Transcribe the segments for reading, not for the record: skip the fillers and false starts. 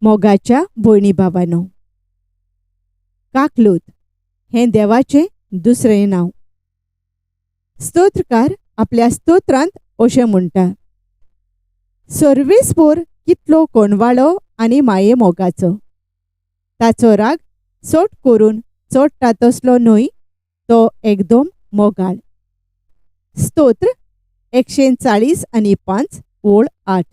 मोगाच्या भयणी भावांनो, काकलूत हें देवाचें दुसरें नांव. स्तोत्रकार आपल्या स्तोत्रांत अशें म्हणटा: सर्वेस्पोर कितलो कोणवाळो आनी माये मोगाचो. ताचो राग चोट करून चोडटा तसलो न्हय, तो एकदम मोगाळ. स्तोत्र 140:5 ओळ 8.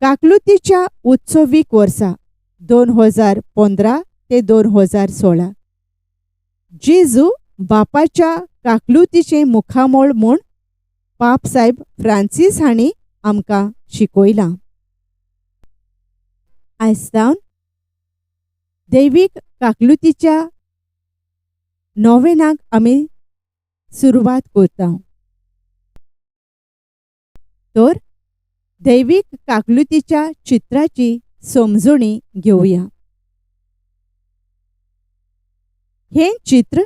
काकलुतीच्या उत्सवीक वर्सा 2015 ते 2016 जेजू बापाच्या काकलुतीचें मुखामोळ म्हूण पाप साहेब फ्रांसीस हांणी आमकां शिकयलां. आयज सावन दैवीक काकलुतीच्या नोवेनाक आमी सुरवात करता. तर दैवीक काकलुतीच्या चित्राची समजुणी घेवया. हें चित्र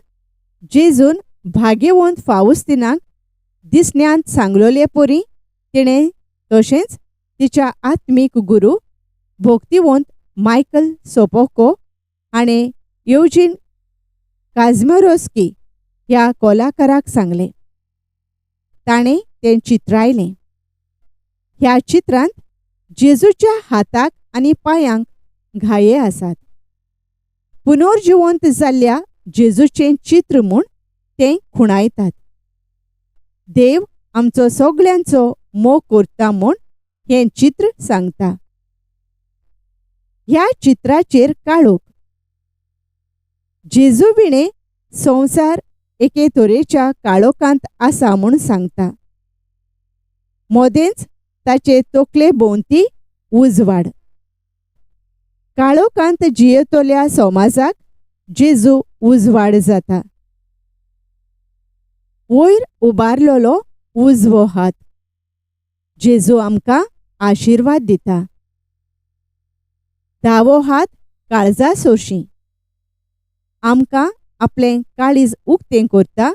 जेजून भाग्यवंत फावुस्तिनाक दिसण्यांत सांगलोले परी तिणें तशेंच तिच्या आत्मीक गुरू भोक्तिवंत मायकल सोपोको आनी येवजीन काझिमिरोव्स्की ह्या कलाकाराक सांगलें. ताणें तें चित्रायलें. ह्या चित्रांत जेजूच्या हाताक आनी पांयांक घाये आसात. पुनर्जिवंत जाल्ल्या जेजूचें चित्र म्हूण तें खुणायतात. देव आमचो सगळ्यांचो मोग करता म्हूण हें चित्र सांगता. ह्या चित्राचेर काळोख जेजू विणे संवसार एके तरेच्या काळोखांत आसा म्हूण सांगता. मोदेंच ताचे तकले भोंवती उजवाड. काळोखांत जियेतल्या समाजाक जेजू उजवाड जाता. वयर उबारलोलो उजवो हात. जेजू आमकां आशिर्वाद दिता. दावो हात काळजा सोशी. आमकां आपलें काळीज उक्तें करता.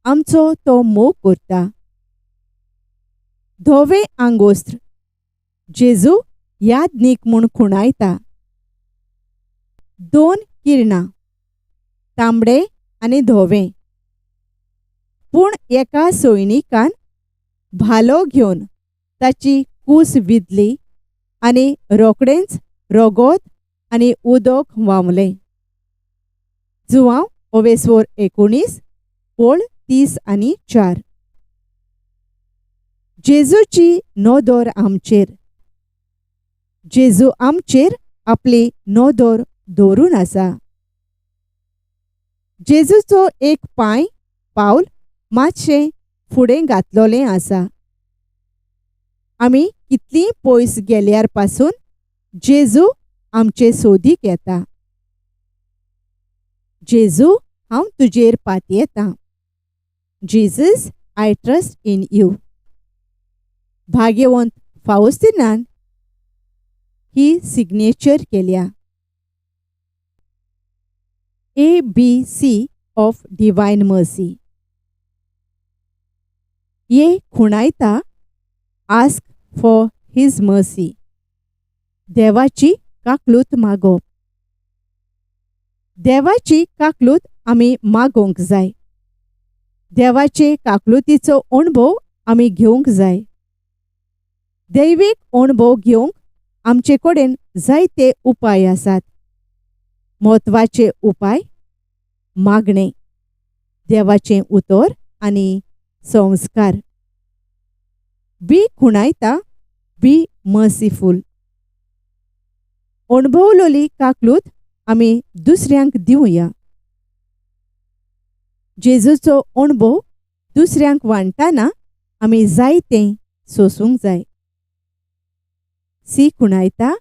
आमचो तो मोग करता. धोवे आंगोस्त्र जेजू यादनीक म्हूण खुणायता. 2 किरणां तांबडे आनी धोवे. पूण एका सैनिकान भालो घेवन ताची कूस विदली आनी रोखडेंच रगत आनी उदक व्हांवलें. जुवांव 19 ओळ 30 आनी 4. जेजूची नोदर आमचेर. जेजू आमचेर आपली नोदर दवरून आसा. जेजूचो एक पावल मातशें फुडें घातलोलें आसा. आमी कितलीं पयस गेल्यार पासून जेजू आमचे सोदीक येता. जेजू हांव तुजेर पातयेतां. Jesus, I trust in you. भाग्यवंत फावुस्तिनान ही सिग्नेचर केल्या. ABC of divine mercy. ये खुणायता आस्क फॉर हिज मर्सी. देवाची काकलूत मागोवप. देवाची काकलूत आमी मागोवंक जाय. देवाचे काकलुतीचो अणभव आमी घेवंक जाय. दैवीक अणभव घेवंक आमचे कडेन जायते उपाय आसात. म्हत्वाचे उपाय मागणें, देवाचें उतर आनी संस्कार. बी खुणायता बी मर्सीफूल. अणभवलोली काकलूत आमी दुसऱ्यांक दिवया. जेजूचो अणभव दुसऱ्यांक वांटताना आमी जायतें सोसूंक जाय. सी खुणायता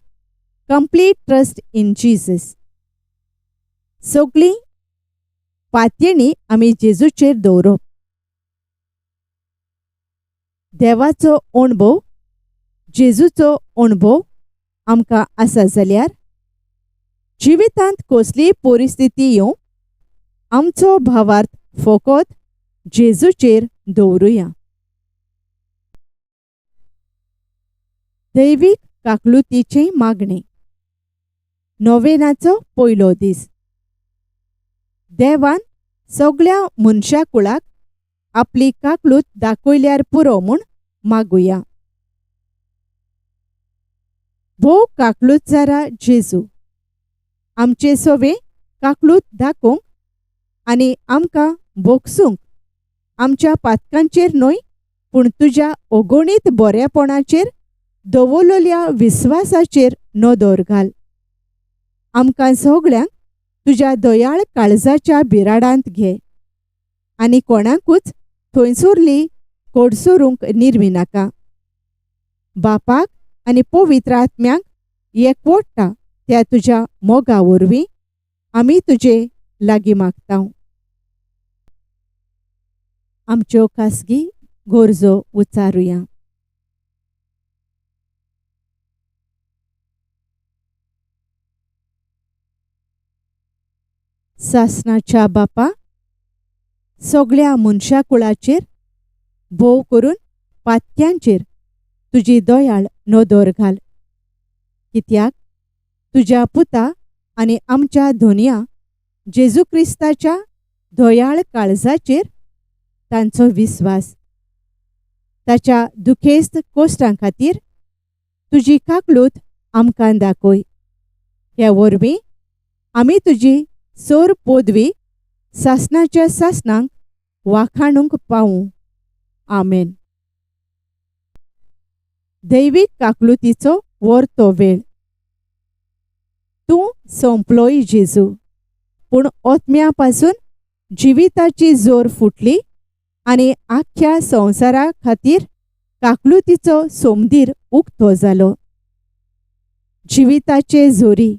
कंप्लीट ट्रस्ट इन जीसस. सगळीं पातयेणी आमी जेजूचेर दवरप. देवाचो अणभव, जेजूचो अणभव आमकां आसा जाल्यार जिवितांत कसलीय परिस्थिती येवं आमचो भावार्थ फकत जेजूचेर दवरुया. दैवीक काकलुतीचे मागणे. नोवेनाचो पयलो दीस. देवान सगळ्या मनशा कुळाक आपली काकलूत दाखयल्यार पुरो म्हूण मागुया. भोव काकलूतजारा जेजू, आमचे सोवे काकलूत दाखोवंक आनी आमकां भोगसूंक आमच्या पातकांचेर न्हय पूण तुज्या अगणीत बरेपणाचेर दवरलेल्या विस्वासाचेर नदर घाल. आमकां सगळ्यांक तुज्या दयाळ काळजाच्या बिराडांत घे आनी कोणाकूच थंयसुरली कोडसुरूंक निर्वी नाका. बापाक आनी पवित्र आत्म्याक एकवटा त्या तुज्या मोगा वरवीं आमी तुजे लागीं मागतांव. आमच्यो खासगी गरजो उचारुया. सासणाच्या बापा, सगळ्या मनशा कुळाचेर भोव करून पातक्यांचेर तुजी दयाळ नदर घाल. कित्याक तुज्या पुता आनी आमच्या धोनया जेजू क्रिस्ताच्या दयाळ काळजाचेर तांचो विस्वास, ताच्या दुखेस्त कोश्टां खातीर तुजी काकलूत आमकां दाखय. ह्या वरवीं आमी तुजी सोर पदवी सासणाच्या सासणांक वाखाणूंक पावूं. आमेन. दैवीक काकलुतीचो वर्तो वेळ. तूं संपलोय जेजू, पूण ओतम्या पासून जिविताची जोर फुटली आनी आख्ख्या संवसारा खातीर काकलुतीचो सोमदीर उक्तो जालो. जिविताचे जोरी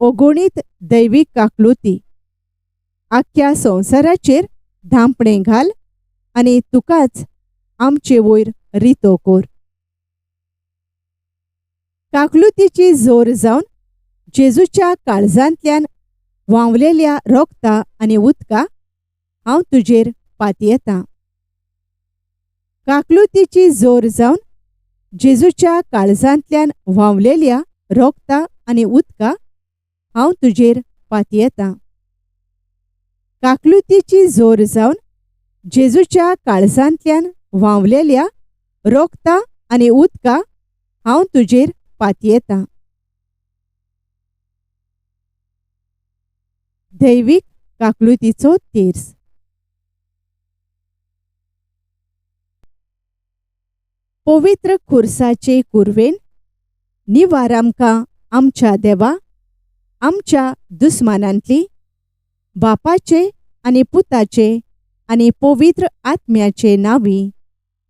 अगणीत दैवीक काकलुती आख्ख्या संवसाराचेर धांपणें घाल आनी तुकाच आमचे वयर रितो कोर. काकलुतीची जोर जावन जेजूच्या काळजांतल्यान व्हांवलेल्या रोगता आनी उदका हांव तुजेर पातयेतां. काकलुतीची जोर जावन जेजूच्या काळजांतल्यान व्हांवलेल्या रोगता आनी उदका हांव तुजेर पातयेतां. काकलुतीची जोर जावन जेजूच्या काळजांतल्यान व्हांवलेल्या रोगता आनी उदका हांव तुजेर पातयेतां. दैवीक काकलुतीचो तेर्स. पवित्र खुर्साचे कुरवेन निवार आमकां आमच्या देवा, आमच्या दुस्मानांतली, बापाचे आनी पुताचे आनी पवित्र आत्म्याचे नांवी.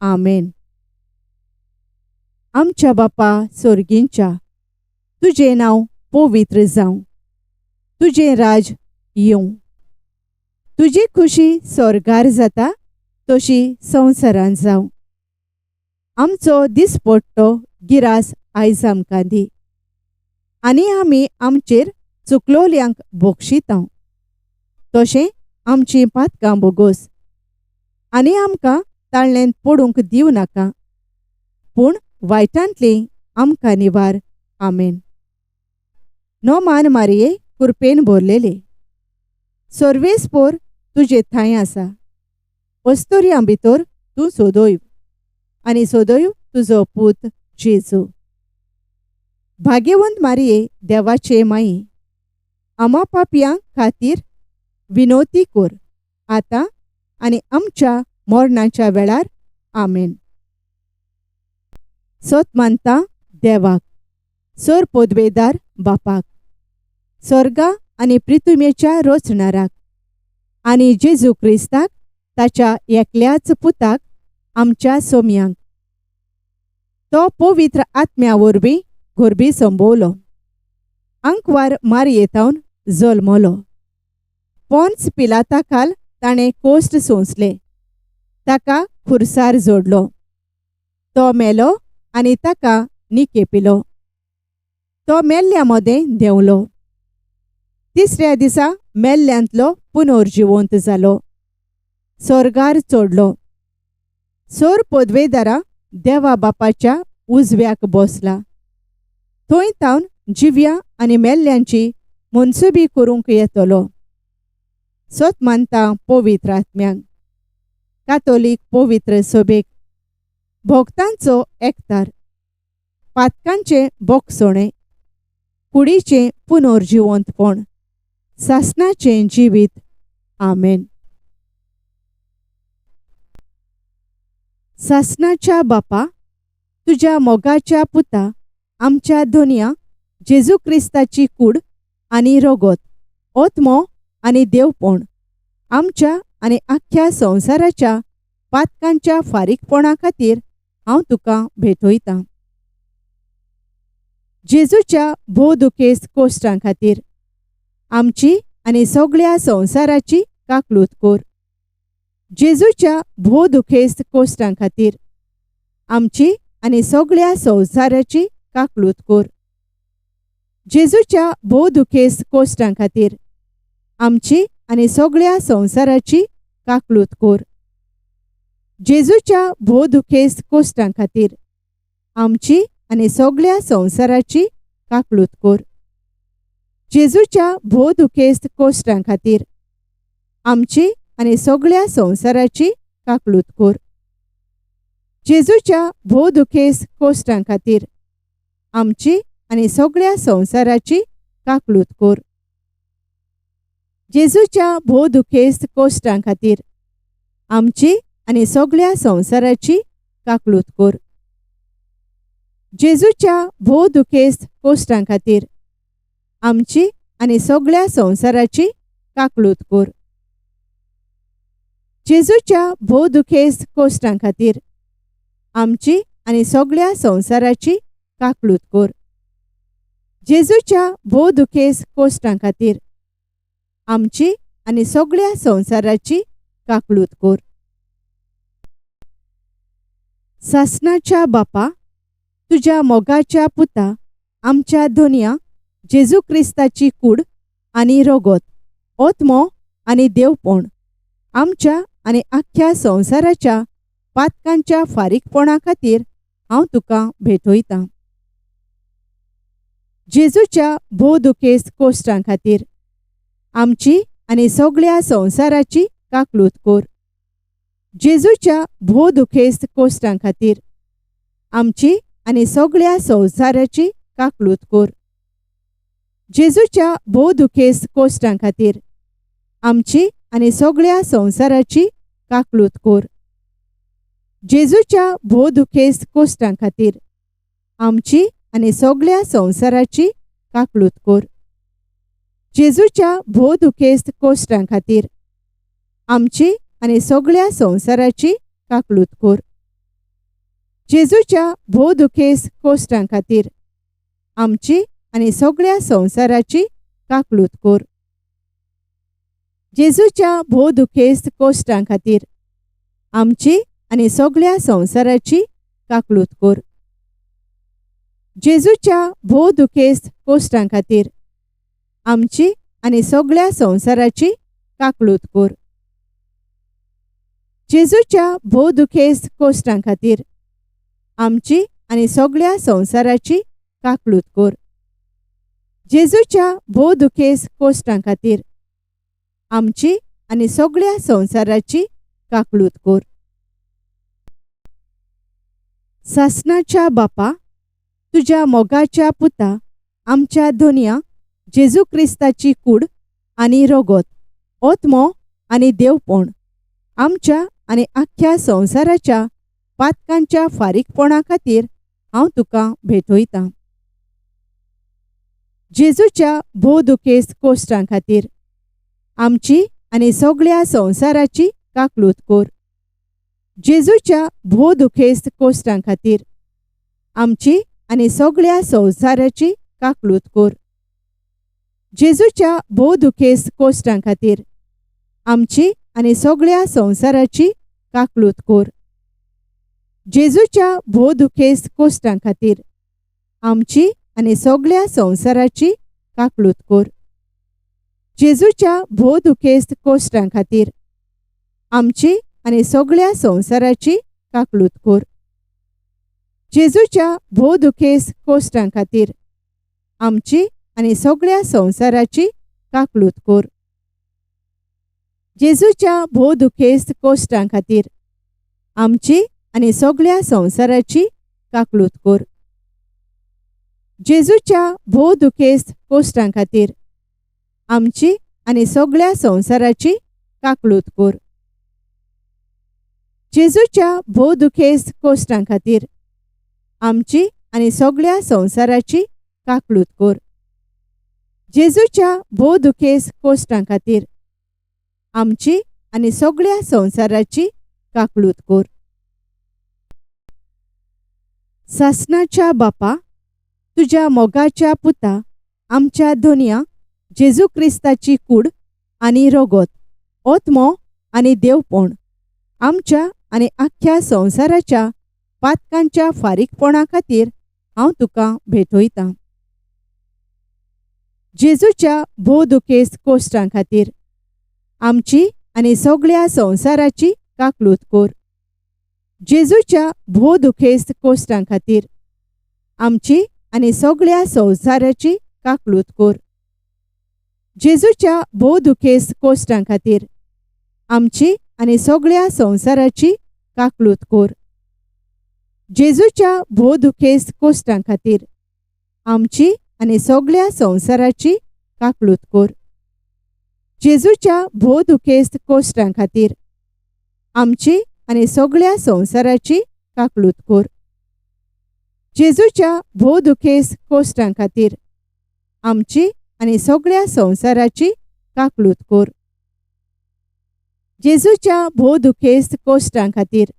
आमेन. आमच्या बापा सोर्गींच्या, तुजें नांव पवित्र जावं. तुजें राज येवं. तुजी खुशी स्वर्गार जाता तशी संवसारांत जावं. आमचो दिसपट्टो गिरास आयज आमकां दी आनी आमी आमचेर चुकलोल्यांक बक्षितांव. तशें आमचीं पातकां बोगोस आनी आमकां ताळणेंत पडूंक दिवं नाका, पूण वायटांतली आमकां निवार. आमेन. नोमान मारये कृपेन भरलेले, सर्वेस्पोर तुजे थंय आसा. अस्तोरयां भितर तूं सदैव आनी सदैव तुजो पूत जेजू. भाग्यवंत मारये देवाचे माई, आमा पापयां खातीर विनोती कोर आतां आनी आमच्या मरणाच्या वेळार. आमेन. सोत मानता देवाक, सोर पदवेदार बापाक, स्वर्गा आनी पृथ्वीच्या रचणाराक आनी जेजू क्रिस्ताक ताच्या एकल्याच पुताक आमच्या सोम्यांक. तो पवित्र आत्म्या वरवीं घोरबी संभोवलो, आंकवार मारयेतावन जल्मलो. पोन्स पिलाता खाल ताणें कोश्ट सोंसले, ताका खुर्सार जोडलो. तो मेलो आनी ताका निकेपिलो. तो मेल्ल्या मदें देंवलो. तिसऱ्या दिसा मेल्ल्यांतलो पुनर्जिवंत जालो, स्वर्गार चडलो. सोर पदवेदारा देवा बापाच्या उजव्याक बसला. थंय तावन जिव्या आनी मेल्ल्यांची मनसुबी करूंक येतलो. सोत मानता पवित्र आत्म्यांक, कातोलीक पवित्र सभेक, भोगतांचो एकतार, पातकांचे बोगसणे, कुडीचें पुनर्जिवंतपण, सासणाचें जिवीत. आमेन. सासणाच्या बापा, तुज्या मोगाच्या पुता आमच्या दोनया जेजू क्रिस्ताची कूड आनी रगत, ओतमो आनी देवपण आमच्या आनी आख्ख्या संवसाराच्या पातकांच्या फारीकपणा खातीर हांव तुका भेटयतां. जेजूच्या भोवदुखेस्त कोश्टां खातीर आमची आनी सगळ्या संवसाराची काकलूत कर. जेजूच्या भोवदुखेस्त कोश्टां खातीर आमची आनी सगळ्या संवसाराची काकलूत कर. जेजूच्या भोवदुखेस्त कोश्टां खातीर आमची आनी सगळ्या संवसाराची काकलूत कर. जेजूच्या भोवदुखेस्त कोश्टां खातीर आमची आनी सगळ्या संवसाराची काकलूत कर. जेजूच्या भोवदुखेस्त कोश्टां खातीर आमची आनी सगळ्या संवसाराची काकलूत कर. जेजूच्या भोवदुखेस्त कोश्टां खातीर आमची आनी सगळ्या संवसाराची काकलूत कर. जेजूच्या भोवदुखेस्त कोश्टां खातीर आमची आनी सगळ्या संवसाराची काकलूत कर. जेजूच्या भोवदुखेस्त कोश्टां खातीर आमची आनी सगळ्या संवसाराची काकलूत कर. जेजूच्या भोवदुखेस्त कोश्टां खातीर आमची आनी सगळ्या संवसाराची काकलूत कर. जेजूच्या भोवदुखेस्त कोश्टां खातीर आमची आनी सगळ्या संवसाराची काकलूत कर. सासणाच्या बापा, तुज्या मोगाच्या पुता आमच्या दोनया जेजू क्रिस्ताची कूड आनी रगत, ओतमो आनी देवपण आमच्या आनी आख्ख्या संवसाराच्या पातकांच्या फारीकपणा खातीर हांव तुका भेटयतां. जेजूच्या भोवदुखेस्त कोश्टां खातीर आमची आनी सगळ्या संवसाराची काकलूत कर. जेजूच्या भोवदुखेस्त कोश्टां खातीर आमची आनी सगळ्या संवसाराची काकलूत कर. जेजूच्या भोवदुखेस्त कोश्टां खातीर आमची आनी सगळ्या संवसाराची काकलूत कर. जेजूच्या भोवदुखेस्त कोश्टां खातीर आमची आनी सगळ्या संवसाराची काकलूत कर. जेजूच्या भोवदुखेस्त कोश्टां खातीर आमची आनी सगळ्या संवसाराची काकलूत कर. जेजूच्या भोवदुखेस्त कोश्टां खातीर आमची आनी सगळ्या संवसाराची काकलूत कर. जेजूच्या भोवदुखेस्त कोश्टां खातीर आमची आनी सगळ्या संवसाराची काकलूत कर. जेजूच्या भोवदुखेस्त कोश्टां खातीर आमची आनी सगळ्या संवसाराची काकलूत कर. जेजूच्या भोवदुखेस्त कोश्टां खातीर आमची आनी सगळ्या संवसाराची काकलूत कर. जेजूच्या भोवदुखेस्त कोश्टां खातीर आमची आनी सगळ्या संवसाराची काकलूत कर. सासणाच्या बापा, तुज्या मोगाच्या पुता आमच्या दोनया जेजू क्रिस्ताची कूड आनी रगत, ओतमो आनी देवपण आमच्या आनी आख्ख्या संवसाराच्या पातकांच्या फारीकपणा खातीर हांव तुका भेटयतां. जेजूच्या भोवदुखेस्त कोश्टां खातीर आमची आनी सगळ्या संवसाराची काकलूत कर. जेजूच्या भोवदुखेस्त कोश्टां खातीर आमची आनी सगळ्या संवसाराची काकलूत कर. जेजूच्या भोवदुखेस्त कोश्टां खातीर आमची आनी सगळ्या संवसाराची काकलूत कर. जेजूच्या भोवदुखेस्त कोश्टां खातीर आमची आनी सगळ्या संवसाराची काकलूत कर. जेजूच्या भोवदुखेस्त कोश्टां खातीर आमची आनी सगळ्या संवसाराची काकलूत कर. जेजूच्या भोवदुखेस्त कोश्टां खातीर आमची आनी सगळ्या संवसाराची काकलूत कर. जेजूच्या भोव दुखेस्त कोश्टां खातीर आमची आनी सगळ्या संवसाराची काकलूत कर. जेजूच्या भोव दुखेस्त कोश्टां खातीर आमची आनी सगळ्या संवसाराची काकलूत कर. जेजूच्या भोव दुखेस्त कोश्टां खातीर आमची आनी सगळ्या संवसाराची काकलूत कर. जेजूच्या भोव दुखेस्त कोश्टां खातीर आमची आनी सगळ्या संवसाराची काकलूत कर. सासणाच्या बापा, तुज्या मोगाच्या पुता आमच्या दोनया जेजू क्रिस्ताची कूड आनी रगत, ओतमो आनी देवपण आमच्या आनी आख्ख्या संवसाराच्या पातकांच्या फारीकपणा खातीर हांव तुका भेटयतां. जेजूच्या भोव दुखेस्त कोश्टां खातीर आमची आनी सगळ्या संवसाराची काकलूत कर. जेजूच्या भोव दुखेस्त कोश्टां खातीर आमची आनी सगळ्या संवसाराची काकलूत कर. जेजूच्या भोव दुखेस्त कोश्टां खातीर आमची आनी सगळ्या संवसाराची काकलूत कर. जेजूच्या भोव दुखेस्त कोश्टां खातीर आमची आनी सगळ्या संवसाराची काकलूत कर. जेजूच्या भोव दुखेस्त कोश्टां खातीर आमची आनी सगळ्या संवसाराची काकलूत कर. जेजूच्या भोव दुखेस्त कोश्टां खातीर आमची आनी सगळ्या संवसाराची काकलूत कर. जेजूच्या भोव दुखेस्त कोश्टां खातीर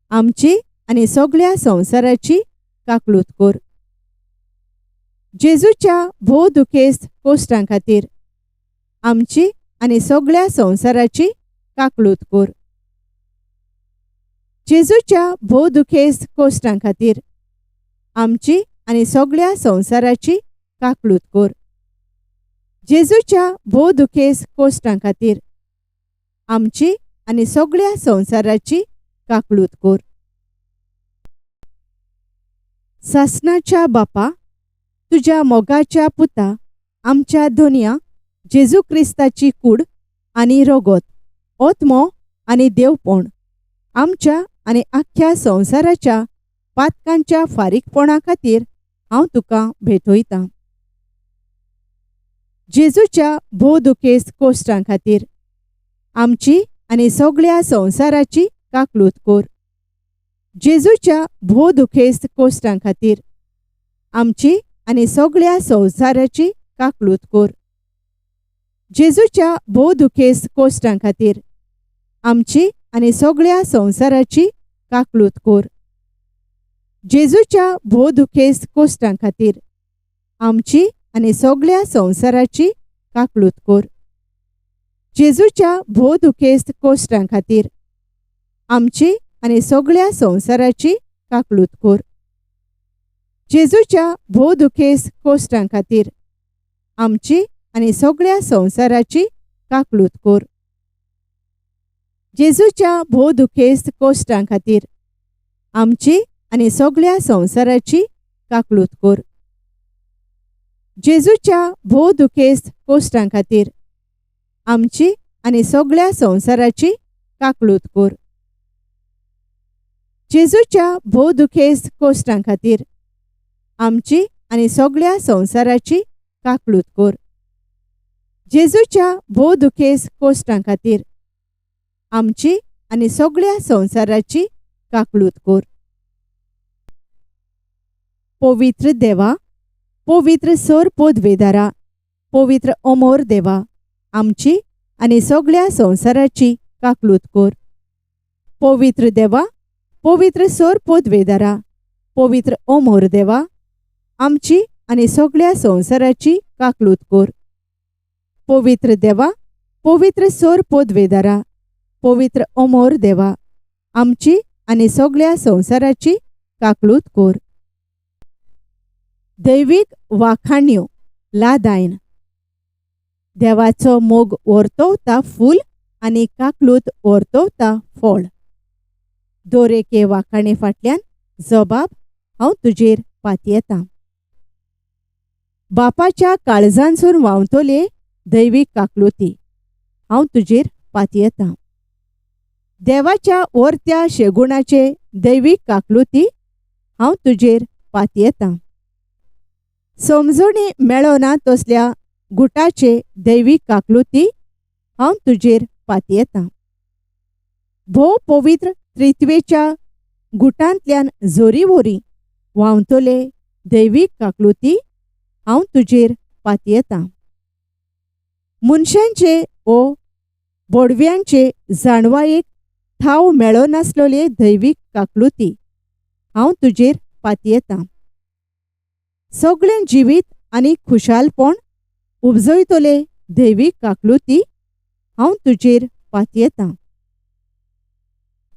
आमची आनी सगळ्या संवसाराची काकलूत कर. जेजूच्या भोव दुखेस्त कोश्टां खातीर आमची आनी सगळ्या संवसाराची काकलूत कर. जेजूच्या भोव दुखेस्त कोश्टां खातीर आमची आनी सगळ्या संवसाराची काकलूत कर. जेजूच्या भोव दुखेस्त कोश्टां खातीर आमची आनी सगळ्या संवसाराची काकलूत कर. सासणाच्या बापा, तुज्या मोगाच्या पुता आमच्या दोनया जेजू क्रिस्ताची कूड आनी रगत, ओतमो आनी देवपण आमच्या आनी आख्ख्या संवसाराच्या पातकांच्या फारीकपणा खातीर हांव तुका भेटयतां. जेजूच्या भोव दुखेस्त कोश्टां खातीर आमची आनी सगळ्या संवसाराची काकलूत कर. जेजूच्या भोव दुखेस्त कोश्टां खातीर आमची आनी सगळ्या संवसाराची काकलूत कर. जेजूच्या भोव दुखेस्त कोश्टां खातीर आमची आनी सगळ्या संवसाराची काकलूत कर. जेजूच्या भोव दुखेस्त कोश्टां खातीर आमची आनी सगळ्या संवसाराची काकलूत कर. जेजूच्या भोव दुखेस्त कोश्टां खातीर आमची आनी सगळ्या संवसाराची काकलूत कर. जेजूच्या भोव दुखेस्त कोश्टां खातीर आमची आनी सगळ्या संवसाराची काकलूत कर. जेजूच्या भोव दुखेस्त कोश्टां खातीर आमची आनी सगळ्या संवसाराची काकलूत कर. जेजूच्या भोव दुखेस्त कोश्टां खातीर आमची आनी सगळ्या संवसाराची काकलूत कर. जेजूच्या भोव दुखेस्त कोश्टां खातीर आमची आनी सगळ्या संवसाराची काकलूत कर. जेजूच्या भोव दुखेस्त कोश्टां खातीर आमची आनी सगळ्या संवसाराची काकलूत कर. पवित्र देवा, पवित्र सोर पोदवेदारा, पवित्र अमोर देवा आमची आनी सगळ्या संवसाराची काकलूत कर. पवित्र देवा, पवित्र सोर पोदवेदारा, पवित्र अमोर देवा आमची आनी सगळ्या संवसाराची काकलूत कर. पवित्र देवा, पवित्र सोर पोदवेदारा, पवित्र अमोर देवा आमची आनी सगळ्या संवसाराची काकलूत कर. दैवीक वाखाण्यो लादायन. देवाचो मोग वर्तवता फूल आनी काकलूत वर्तवता फळ. दोरेके वाखाणे फाटल्यान जबाब हांव तुजेर पातयेतां. बापाच्या काळजांसून व्हांवतले दैवीक काकलुती हांव तुजेर पातयेतां. देवाच्या ओरत्या शेगुणाचे दैवीक काकलुती हांव तुजेर पातयेतां. समजणी मेळना तसल्या गुटाचे दैवीक काकलुती हांव तुजेर पातयेतां. भोव पवित्र त्रित्वेच्या गुटांतल्यान जोरीवोरी व्हांवतले दैवीक काकलुती हांव तुजेर पातयेतां. मनशांचे ओ बोडव्यांचे जाणवायेक ठाव मेळनासलोले दैवीक काकलुती हांव तुजेर पातयेतां. सगळें जिवीत आनी खुशालपण उपजयतले दैवीक काकलुती हांव तुजेर पातयेतां.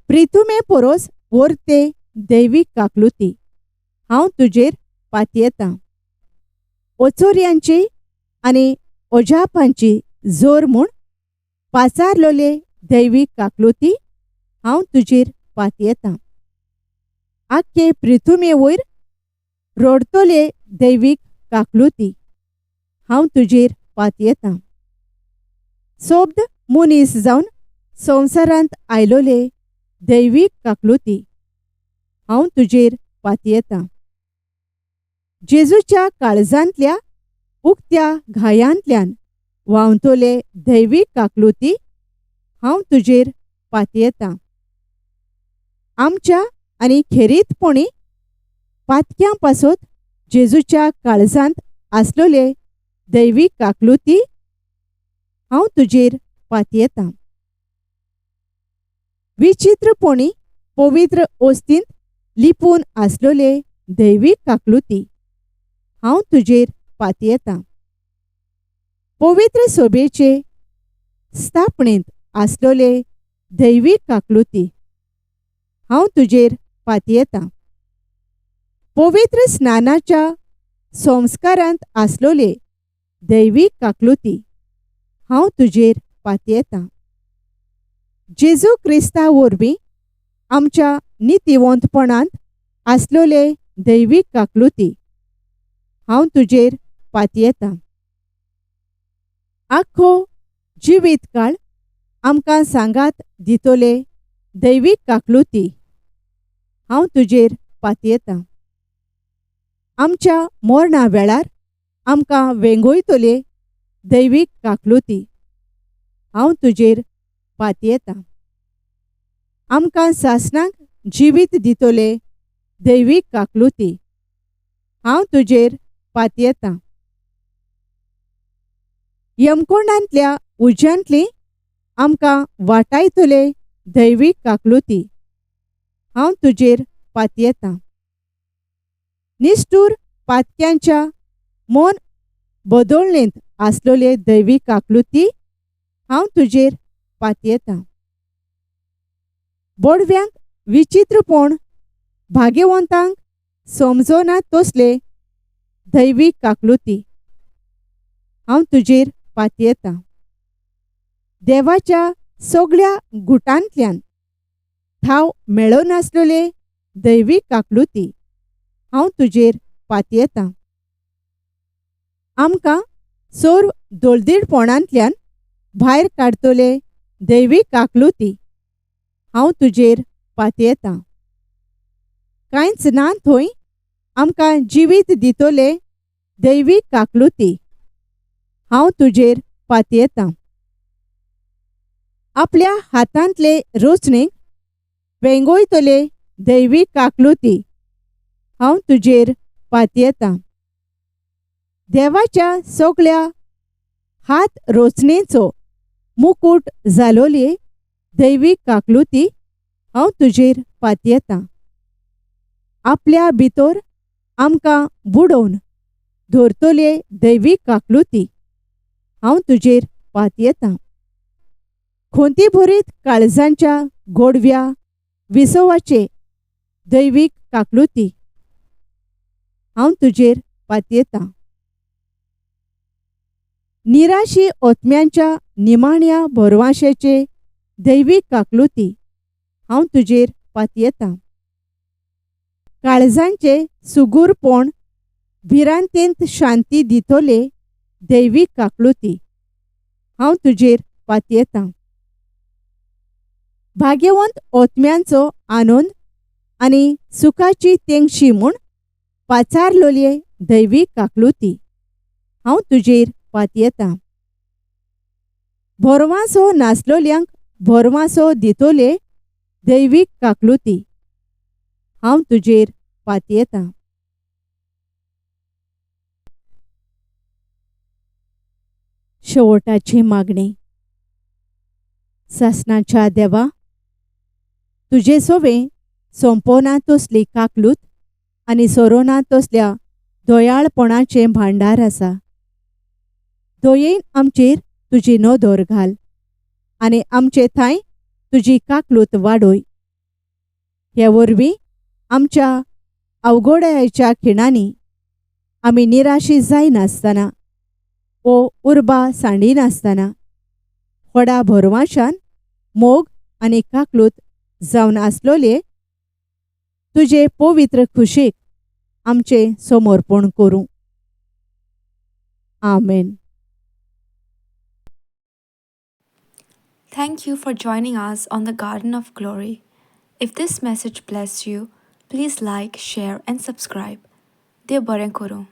प्रितुमे पोरोस ओर्ते दैवीक काकलुती हांव तुजेर पातयेतां. ओचोऱ्यांची आनी ओजापांची जोर म्हूण पाचारलोले दैवीक काकलुती हांव तुजेर पातयेतां. आख्खे प्रितुमे वयर रोडतले दैवीक काकलुती हांव तुजेर पातयेतां. सोबद मनीस जावन संवसारांत आयलोले दैवीक काकलुती हांव तुजेर पातयेतां. जेजूच्या काळजांतल्या उक्त्या घायांतल्यान व्हांवतले दैवीक काकलुती हांव तुजेर पातयेतां. आमच्या आनी खेरीतपणी पातक्यां पासत जेजूच्या काळजांत आसलोले दैवीक काकलुती हांव तुजेर पातयेतां. विचित्रपणी पवित्र ओस्तींत लिपून आसलोले दैवीक काकलुती हांव तुजेर पातयेतां. पवित्र सोबेचे स्थापणेंत आसलोले दैवीक काकलुती हांव तुजेर पातयेतां. पवित्र स्नानाच्या संस्कारांत आसलोले दैवीक काकलुती हांव तुजेर पातयेतां. जेजू क्रिस्ता वरवीं आमच्या नितिवंतपणांत आसलोले दैवीक काकलुती हांव तुजेर पातयेतां. आख्खो जिवीत काळ आमकां सांगात दितोले दैवीक काकलुती हांव तुजेर पातयेतां. आमच्या मरणा वेळार आमकां वेंगोयतले दैवीक काकलुती हांव तुजेर पातयेतां. आमकां सासणाक जिवीत दितोले दैवीक काकलुती हांव तुजेर पातयेतां. यमकोंडांतल्या उज्यांतली आमकां वाटायतले दैवीक काकलुती हांव तुजेर पातयेतां. निष्ठूर पातक्यांच्या मन बदोळणेंत आसलोले दैवीक काकलुती हांव तुजेर पातयेतां. बोडव्यांक विचित्रपण भाग्यवंतांक समजोना तसले दैवीक काकलुती हांव तुजेर पातयेतां. देवाच्या सगळ्या गुटांतल्यान ठाव मेळनासलोले दैवीक काकलुती हांव तुजेर पातयेतां. आमकां सर्व दोळदीडपणांतल्यान भायर काडतले दैवीक काकलुती हांव तुजेर पातयेतां. कांयच ना थंय आमकां जिवीत दितोले दैवीक काकलुती हांव तुजेर पातयेतां. आपल्या हातांतले रचणेक वेंगोयतले दैवीक काकलुती हांव तुजेर पातयेतां. देवाच्या सगळ्या हात रचणेचो मुकुट जालोले दैवीक काकलुती हांव तुजेर पातयेतां. आपल्या भितर आमकां बुडोवन धरतले दैवीक काकलुती हांव तुजेर पातयेतां. खोंती भरीत काळजांच्या गोडव्या विसवाचे दैवीक काकलुती हांव तुजेर पातयेतां. निराशी ओतम्यांच्या निमाण्या भरवशेचे दैवीक काकलुती हांव तुजेर पातयेतां. काळजांचे सुगूरपण भिरांतेंत शांती दितोले दैवीक काकलुती हांव तुजेर पातयेतां. भाग्यवंत ओतम्यांचो आनंद आनी सुखाची तेंगशी म्हूण पाचारलोलये दैवीक काकलुती हांव तुजेर पातयेतां. भोरवांसो नासलोल्यांक भोरवांसो दितोले दैवीक काकलुती हांव तुजेर पातयेतां. शेवटाची मागणी. सासणाच्या देवा, तुजे सोबे सोंपोना तसली काकलूत आनी सोरोना तसल्या दोयाळपणाचें भांडार आसा. दयेन आमचेर तुजी नदर घाल आनी आमचे थंय तुजी काकलूत वाडोय. हे वरवीं आमच्या अवघडायेच्या खिणांनी आमी निराशी जायनासतना ओ उर्बा सांडिनासतना व्हडा भरवशान मोग आनी काकलूत जावन आसलोले तुजे पवित्र खुशेक आमचे समर्पण करूं. आमेन. Thank you for joining us on the Garden of Glory. If this message blessed you, please like, share, and subscribe. देव बरें करूं.